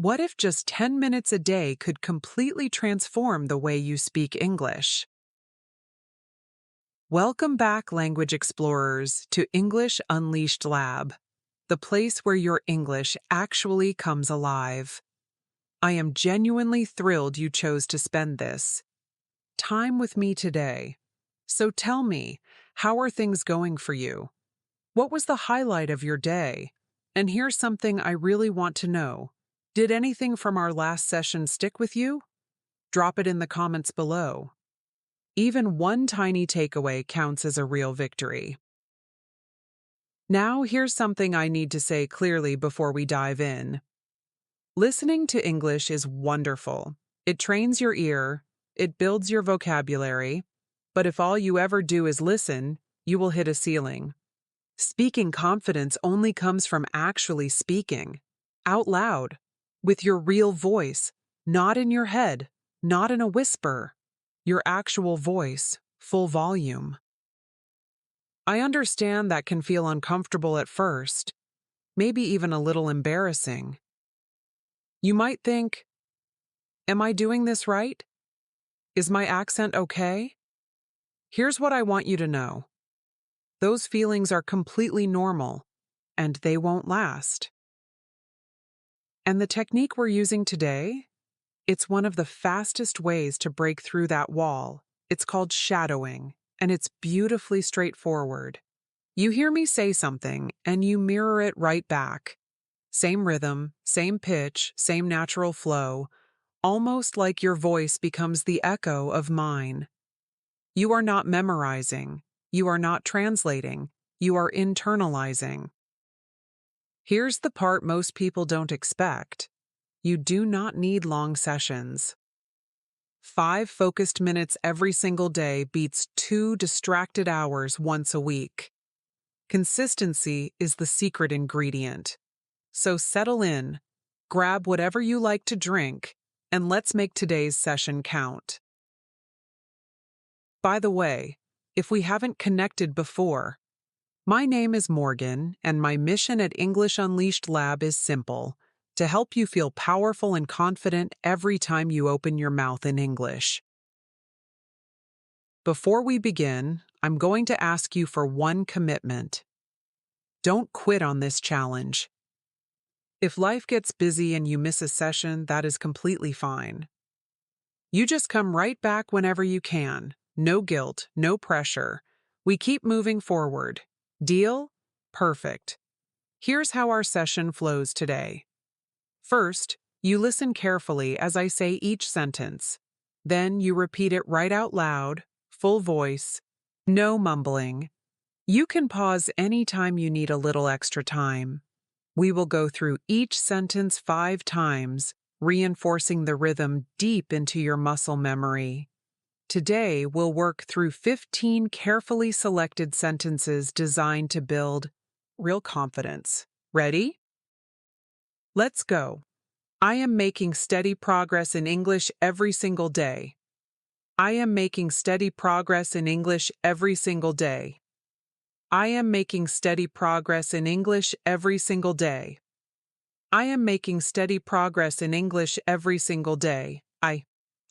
What if just 10 minutes a day could completely transform the way you speak English? Welcome back, language explorers, to English Unleashed Lab, the place where your English actually comes alive. I am genuinely thrilled you chose to spend this time with me today. So tell me, how are things going for you? What was the highlight of your day? And here's something I really want to know. Did anything from our last session stick with you? Drop it in the comments below. Even one tiny takeaway counts as a real victory. Now, here's something I need to say clearly before we dive in. Listening to English is wonderful. It trains your ear, it builds your vocabulary, but if all you ever do is listen, you will hit a ceiling. Speaking confidence only comes from actually speaking, out loud, with your real voice, not in your head, not in a whisper, your actual voice, full volume. I understand that can feel uncomfortable at first, maybe even a little embarrassing. You might think, am I doing this right? Is my accent okay? Here's what I want you to know. Those feelings are completely normal, and they won't last. And the technique we're using today, it's one of the fastest ways to break through that wall. It's called shadowing, and it's beautifully straightforward. You hear me say something, and you mirror it right back. Same rhythm, same pitch, same natural flow, almost like your voice becomes the echo of mine. You are not memorizing, you are not translating, you are internalizing. Here's the part most people don't expect. You do not need long sessions. 5 focused minutes every single day beats 2 distracted hours once a week. Consistency is the secret ingredient. So settle in, grab whatever you like to drink, and let's make today's session count. By the way, if we haven't connected before, my name is Morgan, and my mission at English Unleashed Lab is simple: to help you feel powerful and confident every time you open your mouth in English. Before we begin, I'm going to ask you for one commitment. Don't quit on this challenge. If life gets busy and you miss a session, that is completely fine. You just come right back whenever you can. No guilt, no pressure. We keep moving forward. Deal? Perfect. Here's how our session flows today. First, you listen carefully as I say each sentence. Then you repeat it right out loud, full voice, no mumbling. You can pause anytime you need a little extra time. We will go through each sentence 5 times, reinforcing the rhythm deep into your muscle memory. Today, we'll work through 15 carefully selected sentences designed to build real confidence. Ready? Let's go. I am making steady progress in English every single day. I am making steady progress in English every single day. I am making steady progress in English every single day. I am making steady progress in English every single day.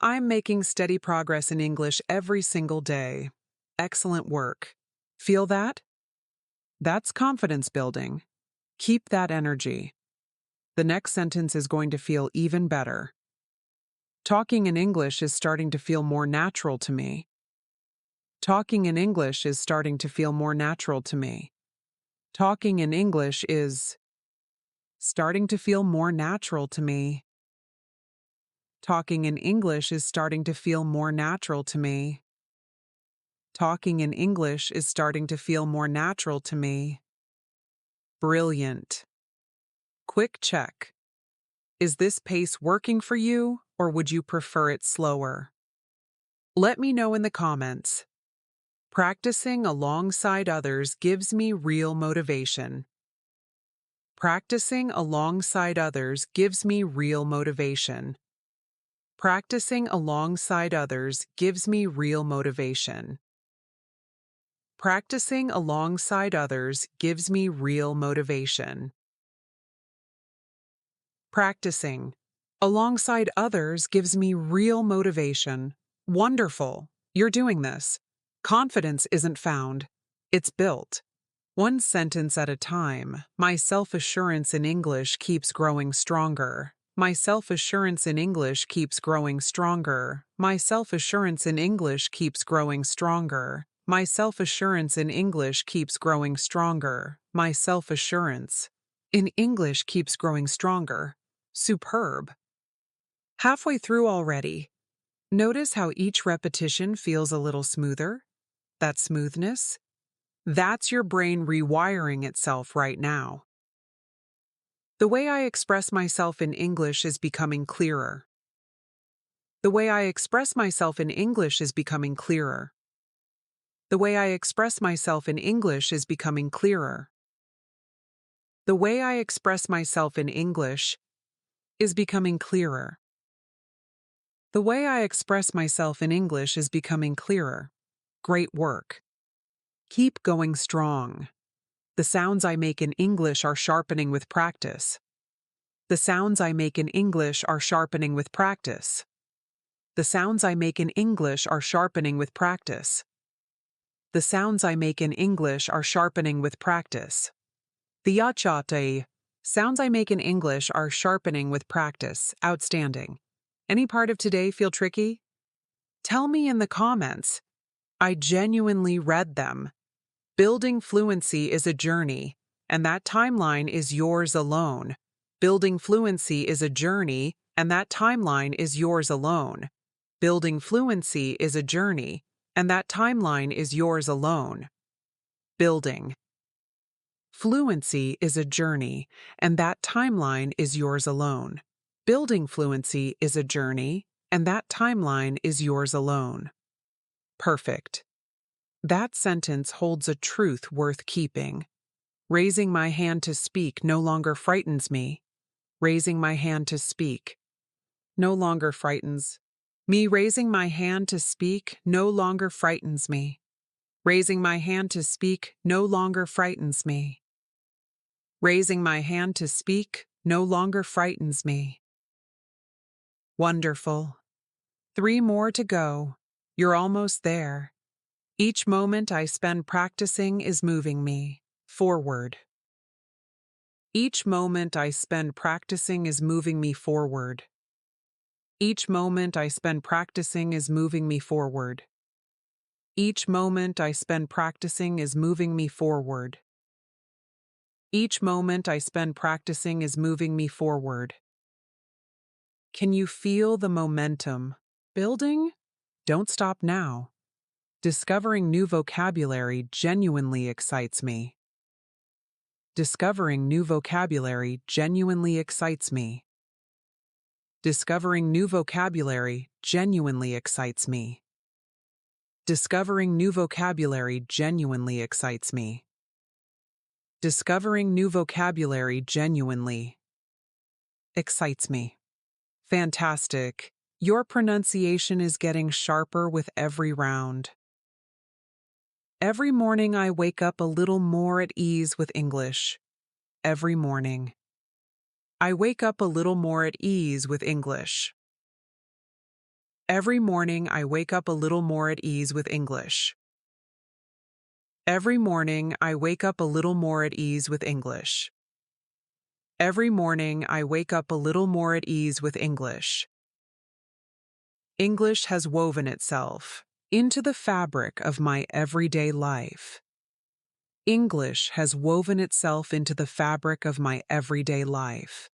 I'm making steady progress in English every single day. Excellent work. Feel that? That's confidence building. Keep that energy. The next sentence is going to feel even better. Talking in English is starting to feel more natural to me. Talking in English is starting to feel more natural to me. Talking in English is starting to feel more natural to me. Talking in English is starting to feel more natural to me. Talking in English is starting to feel more natural to me. Brilliant. Quick check. Is this pace working for you, or would you prefer it slower? Let me know in the comments. Practicing alongside others gives me real motivation. Practicing alongside others gives me real motivation. Practicing alongside others gives me real motivation. Practicing alongside others gives me real motivation. Practicing alongside others gives me real motivation. Wonderful. You're doing this. Confidence isn't found. It's built. One sentence at a time. My self-assurance in English keeps growing stronger. My self-assurance in English keeps growing stronger. My self-assurance in English keeps growing stronger. My self-assurance in English keeps growing stronger. My self-assurance in English keeps growing stronger. Superb. Halfway through already. Notice how each repetition feels a little smoother? That smoothness? That's your brain rewiring itself right now. The way I express myself in English is becoming clearer. The way I express myself in English is becoming clearer. The way I express myself in English is becoming clearer. The way I express myself in English is becoming clearer. The way I express myself in English is becoming clearer. Great work. Keep going strong. The sounds I make in English are sharpening with practice. The sounds I make in English are sharpening with practice. The sounds I make in English are sharpening with practice. The sounds I make in English are sharpening with practice. The yachate sounds I make in English are sharpening with practice. Outstanding. Any part of today feel tricky? Tell me in the comments. I genuinely read them. Building fluency is a journey, and that timeline is yours alone. Building fluency is a journey, and that timeline is yours alone. Building fluency is a journey, and that timeline is yours alone. Building fluency is a journey, and that timeline is yours alone. Building fluency is a journey, and that timeline is yours alone. Perfect. That sentence holds a truth worth keeping. Raising my hand to speak no longer frightens me. Raising my hand to speak no longer frightens me. Raising my hand to speak no longer frightens me. Raising my hand to speak no longer frightens me. Raising my hand to speak no longer frightens me. Wonderful. 3 more to go. You're almost there. Each moment I spend practicing is moving me forward. Each moment I spend practicing is moving me forward. Each moment I spend practicing is moving me forward. Each moment I spend practicing is moving me forward. Each moment I spend practicing is moving me forward. Can you feel the momentum building? Don't stop now. Discovering new vocabulary genuinely excites me. Discovering new vocabulary genuinely excites me. Discovering new vocabulary genuinely excites me. Discovering new vocabulary genuinely excites me. Discovering new vocabulary genuinely excites me. Fantastic. Your pronunciation is getting sharper with every round. Every morning I wake up a little more at ease with English. Every morning. I wake up a little more at ease with English. Every morning I wake up a little more at ease with English. Every morning I wake up a little more at ease with English. Every morning I wake up a little more at ease with English. English has woven itself into the fabric of my everyday life. English has woven itself into the fabric of my everyday life.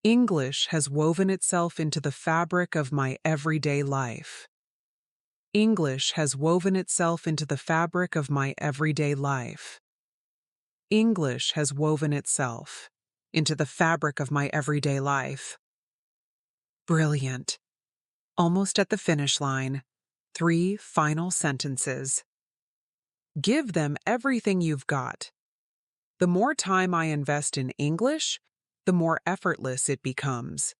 English has woven itself into the fabric of my everyday life. English has woven itself into the fabric of my everyday life. English has woven itself into the fabric of my everyday life. Brilliant. Almost at the finish line. 3 final sentences. Give them everything you've got. The more time I invest in English, the more effortless it becomes.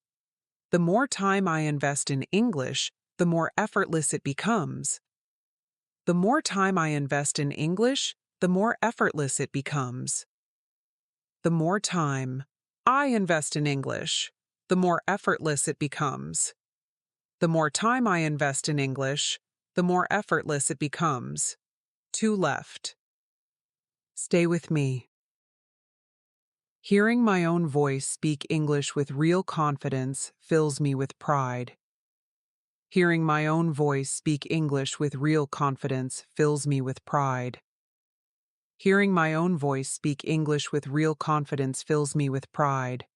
The more time I invest in English, the more effortless it becomes. The more time I invest in English, the more effortless it becomes. The more time I invest in English, the more effortless it becomes. The more time I invest in English, the more effortless it becomes. Two left. Stay with me. Hearing my own voice speak English with real confidence fills me with pride. Hearing my own voice speak English with real confidence fills me with pride. Hearing my own voice speak English with real confidence fills me with pride.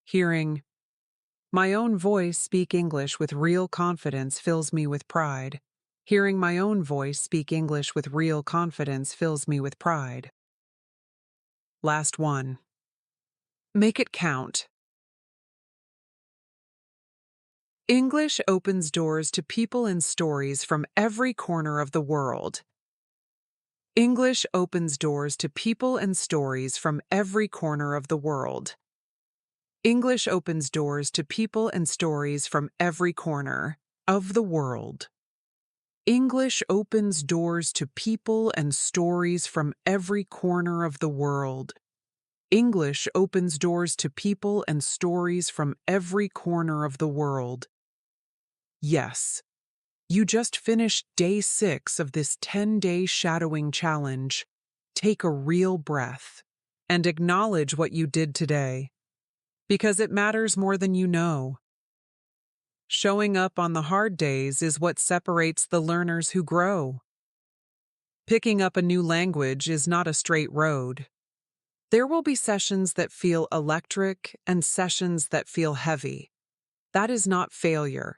Hearing my own voice speak English with real confidence fills me with pride. Hearing my own voice speak English with real confidence fills me with pride. Last one. Make it count. English opens doors to people and stories from every corner of the world. English opens doors to people and stories from every corner of the world. English opens doors to people and stories from every corner of the world. English opens doors to people and stories from every corner of the world. English opens doors to people and stories from every corner of the world. Yes, you just finished day 6 of this 10-day shadowing challenge. Take a real breath and acknowledge what you did today, because it matters more than you know. Showing up on the hard days is what separates the learners who grow. Picking up a new language is not a straight road. There will be sessions that feel electric and sessions that feel heavy. That is not failure.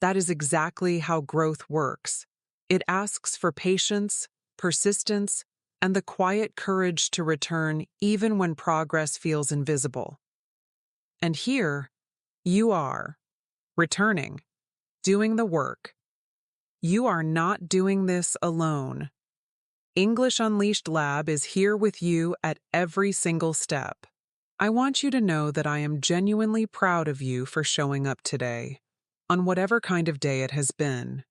That is exactly how growth works. It asks for patience, persistence, and the quiet courage to return even when progress feels invisible. And here, you are, returning, doing the work. You are not doing this alone. English Unleashed Lab is here with you at every single step. I want you to know that I am genuinely proud of you for showing up today, on whatever kind of day it has been.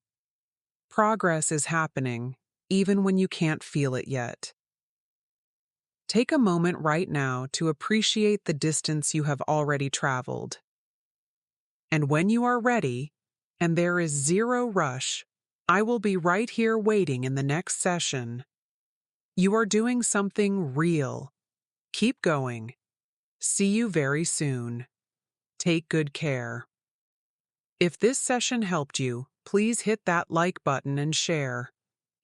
Progress is happening, even when you can't feel it yet. Take a moment right now to appreciate the distance you have already traveled. And when you are ready, and there is zero rush, I will be right here waiting in the next session. You are doing something real. Keep going. See you very soon. Take good care. If this session helped you, please hit that like button and share.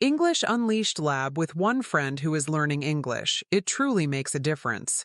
English Unleashed Lab with one friend who is learning English. It truly makes a difference.